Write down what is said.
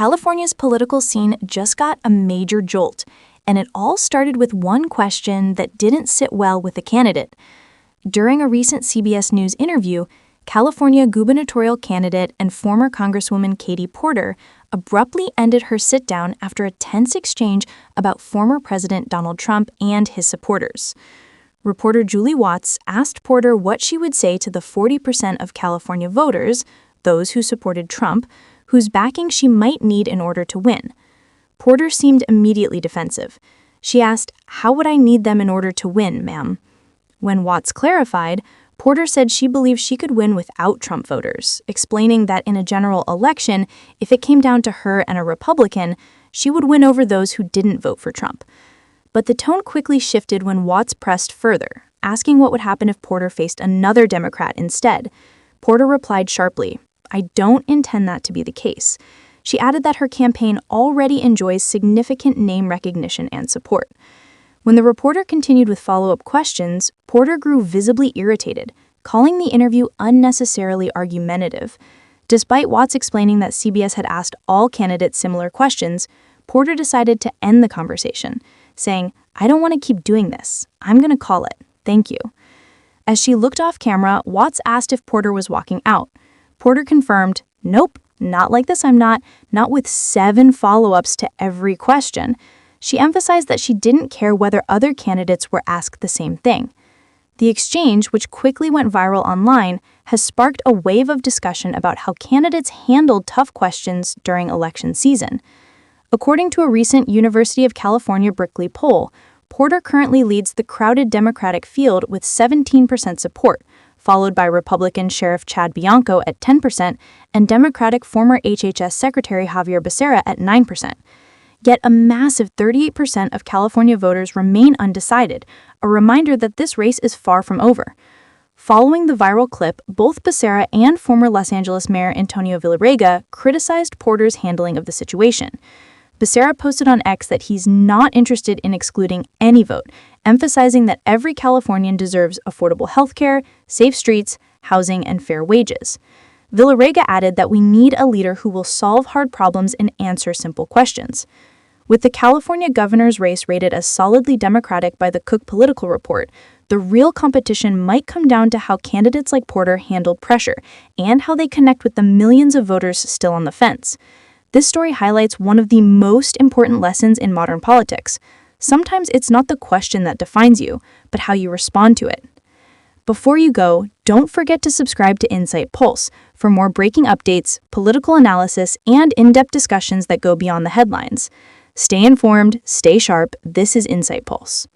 California's political scene just got a major jolt, and it all started with one question that didn't sit well with the candidate. During a recent CBS News interview, California gubernatorial candidate and former Congresswoman Katie Porter abruptly ended her sit-down after a tense exchange about former President Donald Trump and his supporters. Reporter Julie Watts asked Porter what she would say to the 40% of California voters, those who supported Trump, whose backing she might need in order to win. Porter seemed immediately defensive. She asked, "How would I need them in order to win, ma'am?" When Watts clarified, Porter said she believed she could win without Trump voters, explaining that in a general election, if it came down to her and a Republican, she would win over those who didn't vote for Trump. But the tone quickly shifted when Watts pressed further, asking what would happen if Porter faced another Democrat instead. Porter replied sharply, "I don't intend that to be the case." She added that her campaign already enjoys significant name recognition and support. When the reporter continued with follow-up questions, Porter grew visibly irritated, calling the interview unnecessarily argumentative. Despite Watts explaining that CBS had asked all candidates similar questions, Porter decided to end the conversation, saying, "I don't want to keep doing this. I'm going to call it. Thank you." As she looked off camera, Watts asked if Porter was walking out. Porter confirmed, "Nope, not like this I'm not with 7 follow-ups to every question." She emphasized that she didn't care whether other candidates were asked the same thing. The exchange, which quickly went viral online, has sparked a wave of discussion about how candidates handled tough questions during election season. According to a recent University of California Berkeley poll, Porter currently leads the crowded Democratic field with 17% support, followed by Republican Sheriff Chad Bianco at 10% and Democratic former HHS Secretary Xavier Becerra at 9%. Yet a massive 38% of California voters remain undecided, a reminder that this race is far from over. Following the viral clip, both Becerra and former Los Angeles Mayor Antonio Villaraigosa criticized Porter's handling of the situation. Becerra posted on X that he's not interested in excluding any vote, emphasizing that every Californian deserves affordable healthcare, safe streets, housing, and fair wages. Villaraigosa added that we need a leader who will solve hard problems and answer simple questions. With the California governor's race rated as solidly Democratic by the Cook Political Report, the real competition might come down to how candidates like Porter handle pressure and how they connect with the millions of voters still on the fence. This story highlights one of the most important lessons in modern politics. Sometimes it's not the question that defines you, but how you respond to it. Before you go, don't forget to subscribe to InsightPulse for more breaking updates, political analysis, and in-depth discussions that go beyond the headlines. Stay informed, stay sharp. This is InsightPulse.